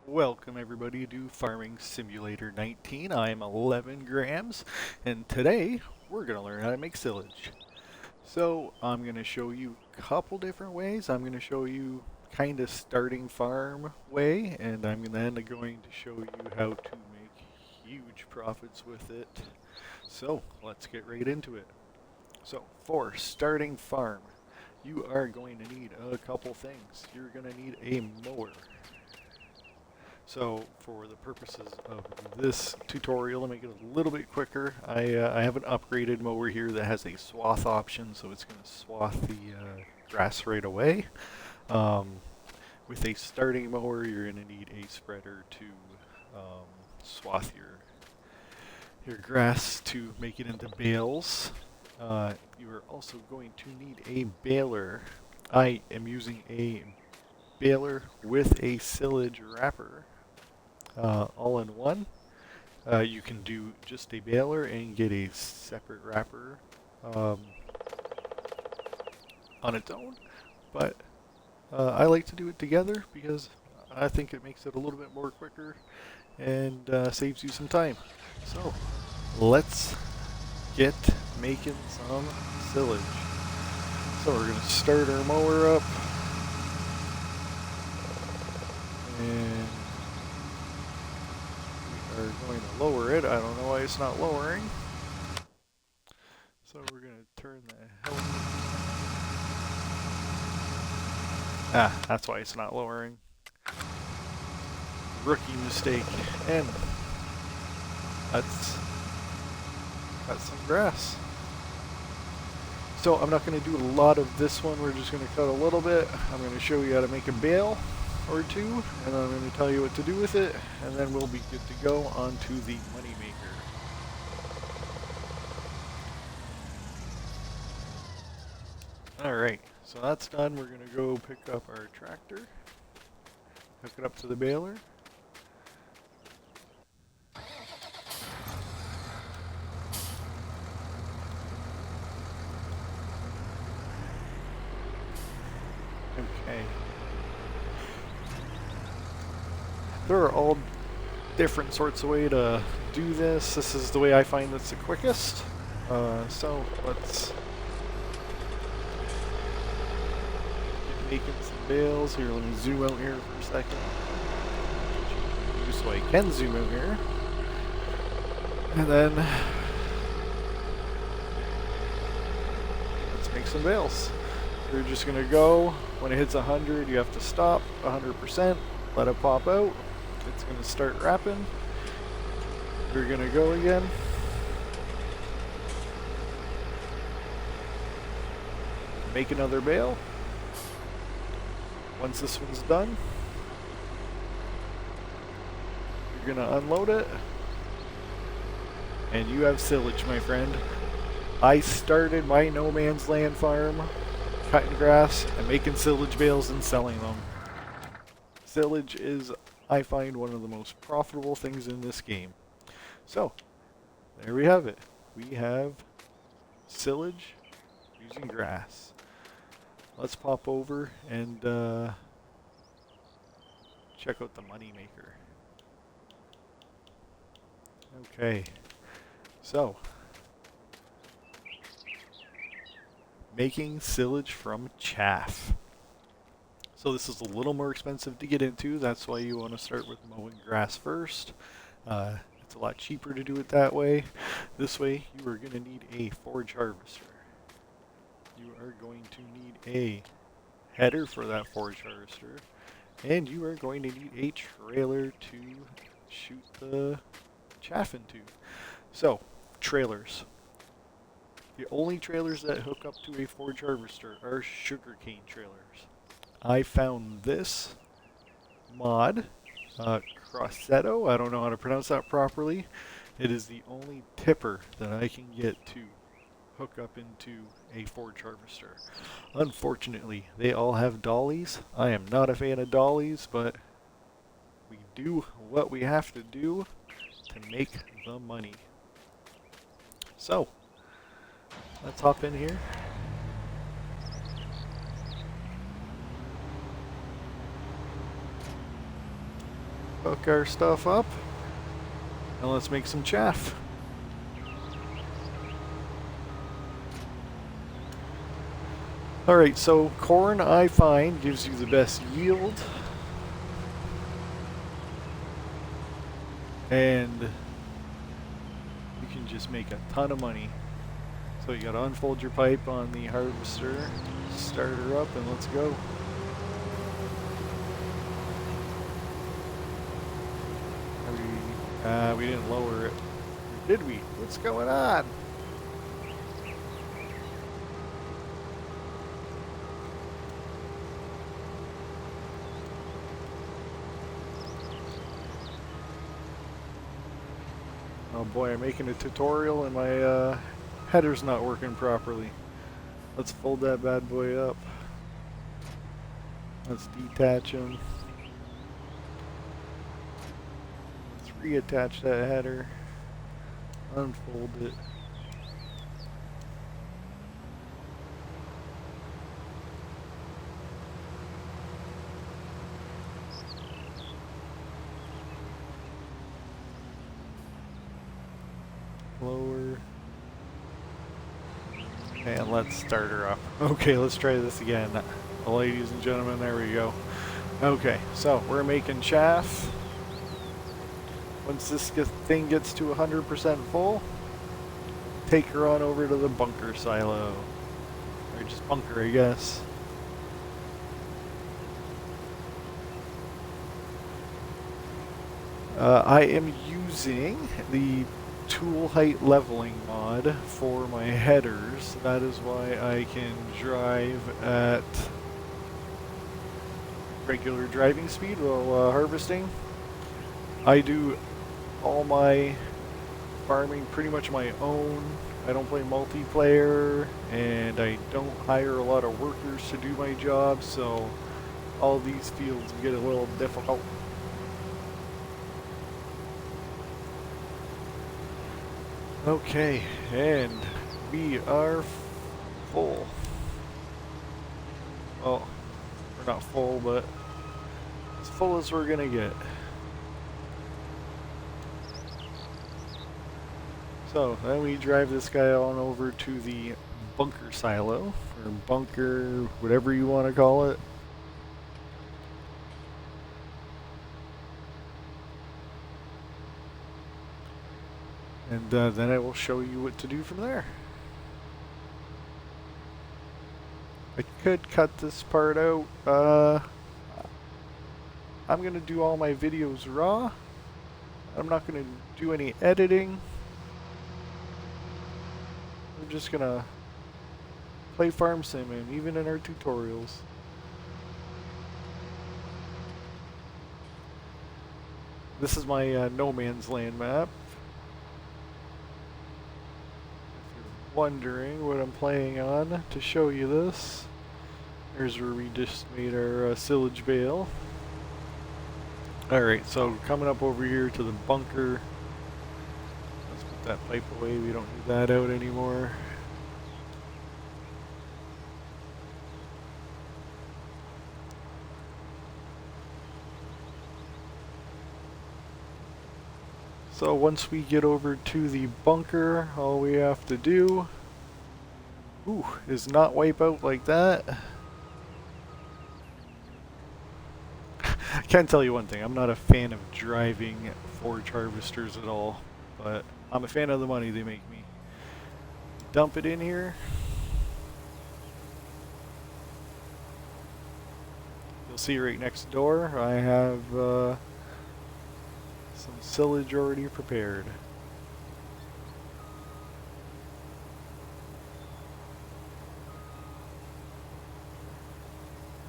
Welcome everybody to Farming Simulator 19. I'm 11 grams and today we're going to learn how to make silage. So I'm going to show you a couple different ways. I'm going to show you kind of starting farm way, and I'm then going to show you how to make huge profits with it. So let's get right into it. So for starting farm, you are going to need a couple things. You're going to need a mower. So for the purposes of this tutorial, to make it a little bit quicker, I have an upgraded mower here that has a swath option, so it's going to swath the grass right away. With a starting mower, you're going to need a spreader to swath your grass to make it into bales. You are also going to need a baler. I am using a baler with a silage wrapper. All in one. You can do just a baler and get a separate wrapper on its own, but I like to do it together because I think it makes it a little bit more quicker and saves you some time. So let's get making some silage. So we're going to start our mower up and are going to lower it. I don't know why it's not lowering. So we're going to turn the hell. That's why it's not lowering. Rookie mistake. And let's cut some grass. So I'm not going to do a lot of this one. We're just going to cut a little bit. I'm going to show you how to make a bale or two, and I'm going to tell you what to do with it, and then we'll be good to go on to the money maker. Alright, so that's done. We're going to go pick up our tractor, hook it up to the baler. Okay. There are all different sorts of way to do this. This is the way I find that's the quickest. So let's get making some bales here. Let me zoom out here for a second, just so I can zoom out here. And then let's make some bales. So you're just gonna go, when it hits 100, you have to stop 100%, let it pop out. It's going to start wrapping. You're going to go again. Make another bale. Once this one's done, you're going to unload it. And you have silage, my friend. I started my no man's land farm cutting grass and making silage bales and selling them. Silage is, I find, one of the most profitable things in this game. So, there we have it. We have silage using grass. Let's pop over and check out the money maker. Okay, so making silage from chaff. So this is a little more expensive to get into. That's why you want to start with mowing grass first. It's a lot cheaper to do it that way. This way, you are going to need a forage harvester. You are going to need a header for that forage harvester. And you are going to need a trailer to shoot the chaff into. So, trailers. The only trailers that hook up to a forage harvester are sugarcane trailers. I found this mod, Crossetto, I don't know how to pronounce that properly. It is the only tipper that I can get to hook up into a forage harvester. Unfortunately, they all have dollies. I am not a fan of dollies, but we do what we have to do to make the money. So, let's hop in here. Hook our stuff up. And let's make some chaff. Alright, so corn I find gives you the best yield. And you can just make a ton of money. So you gotta unfold your pipe on the harvester, start her up, and let's go. We didn't lower it. Or did we? What's going on? Oh boy, I'm making a tutorial and my header's not working properly. Let's fold that bad boy up. Let's detach him. Let's reattach that header. Unfold it. Lower. And let's start her up. Okay, let's try this again. Ladies and gentlemen, there we go. Okay, so we're making chaff. Once this thing gets to 100% full, take her on over to the bunker silo. Or just bunker, I guess. I am using the tool height leveling mod for my headers. That is why I can drive at regular driving speed while harvesting. I do all my farming pretty much my own. I don't play multiplayer, and I don't hire a lot of workers to do my job, so all these fields get a little difficult. Okay, and we are full. Well, we're not full, but as full as we're gonna get. So then we drive this guy on over to the bunker silo, or bunker, whatever you want to call it. And then I will show you what to do from there. I could cut this part out. I'm going to do all my videos raw. I'm not going to do any editing. I'm just going to play Farm Sim, and even in our tutorials. This is my no man's land map. Wondering what I'm playing on to show you this. Here's where we just made our silage bale. Alright, so coming up over here to the bunker. Let's put that pipe away, we don't need that out anymore. So once we get over to the bunker, all we have to do is not wipe out like that. I can tell you one thing, I'm not a fan of driving forage harvesters at all, but I'm a fan of the money they make me. Dump it in here. You'll see right next door, I have some silage already prepared.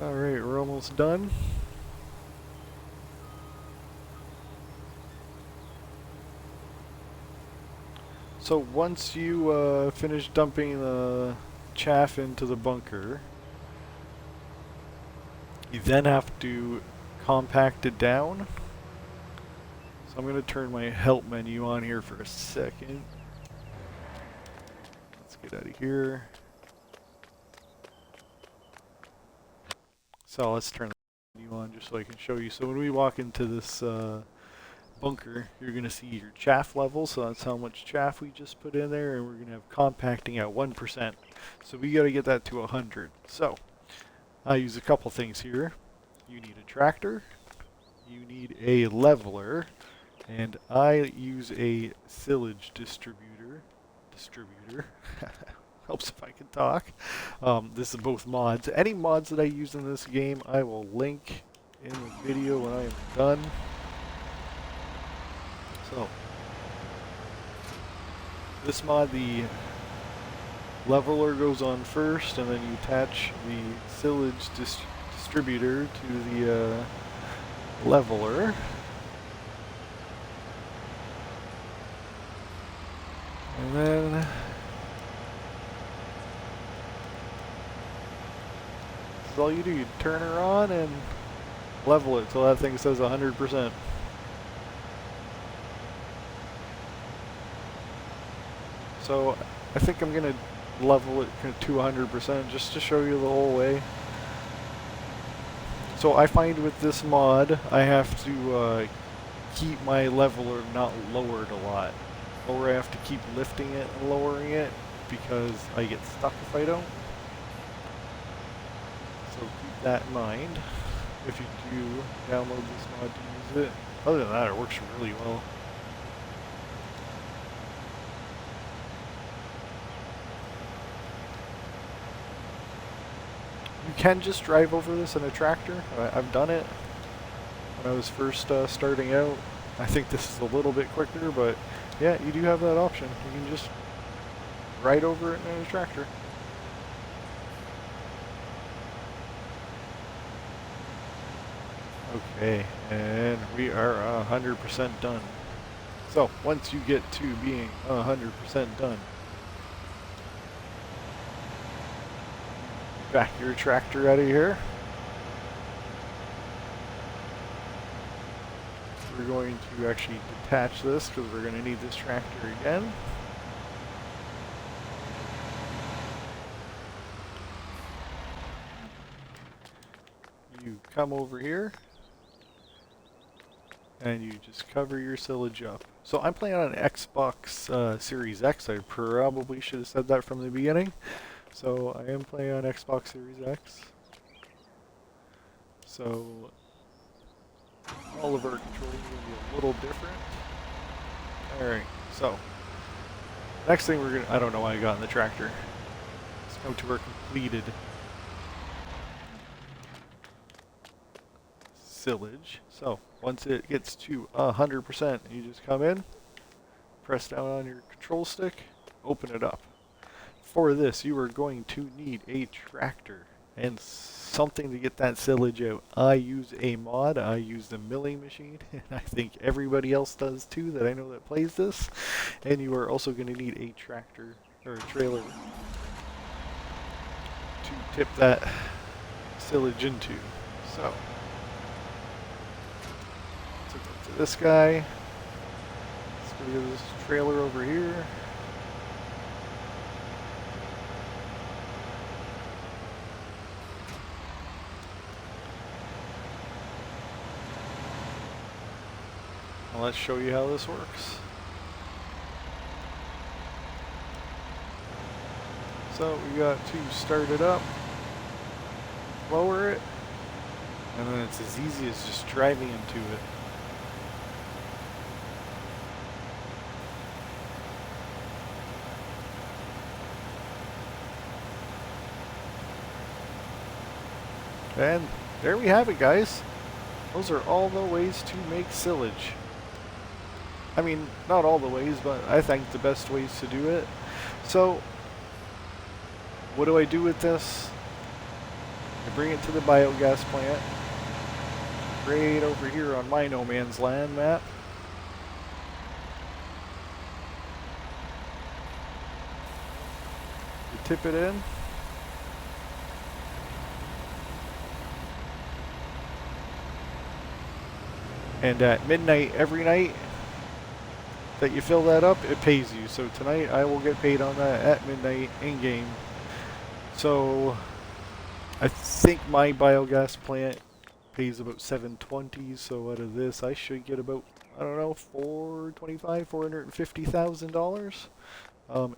Alright, we're almost done. So once you finish dumping the chaff into the bunker, you then have to compact it down. So I'm going to turn my help menu on here for a second. Let's get out of here. So let's turn the menu on. on just so I can show you. So when we walk into this bunker, you're going to see your chaff level, so that's how much chaff we just put in there, and we're going to have compacting at 1%. So we got to get that to 100. So I use a couple things here. You need a tractor, you need a leveler, and I use a silage distributor. Helps if I can talk. This is both mods. Any mods that I use in this game, I will link in the video when I am done. So, this mod, the leveler goes on first, and then you attach the silage distributor to the leveler. And then that's all you do. You turn her on and level it till that thing says 100%. So I think I'm going to level it to 100% just to show you the whole way. So I find with this mod I have to keep my leveler not lowered a lot. Or I have to keep lifting it and lowering it because I get stuck if I don't. So keep that in mind if you do download this mod to use it. Other than that, it works really well. You can just drive over this in a tractor. I've done it when I was first starting out. I think this is a little bit quicker, but yeah, you do have that option. You can just ride over it in a tractor. Okay, and we are 100% done. So, once you get to being 100% done, back your tractor out of here. We're going to actually detach this because we're going to need this tractor again. You come over here and you just cover your silage up. So I'm playing on an Xbox Series X. I probably should have said that from the beginning. So I am playing on Xbox Series X. So all of our controls are going to be a little different. Alright, so next thing we're going to, I don't know why I got in the tractor. Let's go to our completed silage. So once it gets to 100%, you just come in, press down on your control stick, open it up. For this, you are going to need a tractor and something to get that silage out. I use a mod. I use the milling machine, and I think everybody else does too that I know that plays this. And you are also going to need a tractor or a trailer to tip that silage into. So, let's hook up to this guy. Let's go to this trailer over here. Let's show you how this works. So we got to start it up, lower it, and then it's as easy as just driving into it. And there we have it, guys. Those are all the ways to make silage. I mean, not all the ways, but I think the best ways to do it. So, what do I do with this? I bring it to the biogas plant. Right over here on my no man's land map. You tip it in. And at midnight every night that you fill that up, it pays you. So tonight I will get paid on that at midnight in game. So I think my biogas plant pays about 720, so out of this I should get about, I don't know, $450,000.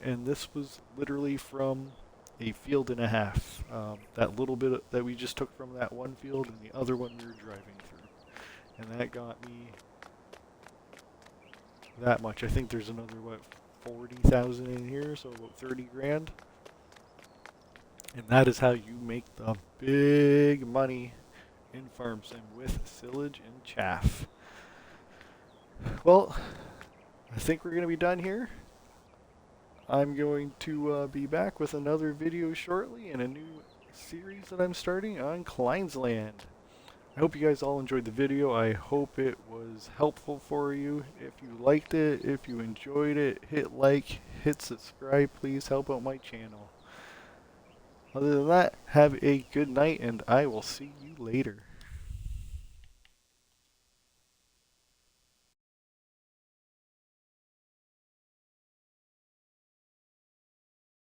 And this was literally from a field and a half. That little bit that we just took from that one field and the other one we were driving through. And that got me that much. I think there's another, what, 40,000 in here, so about 30 grand. And that is how you make the big money in farm sim with silage and chaff. Well, I think we're going to be done here. I'm going to be back with another video shortly and a new series that I'm starting on Kleinsland. I hope you guys all enjoyed the video. I hope it was helpful for you. If you liked it, if you enjoyed it, hit like, hit subscribe. Please help out my channel. Other than that, have a good night and I will see you later.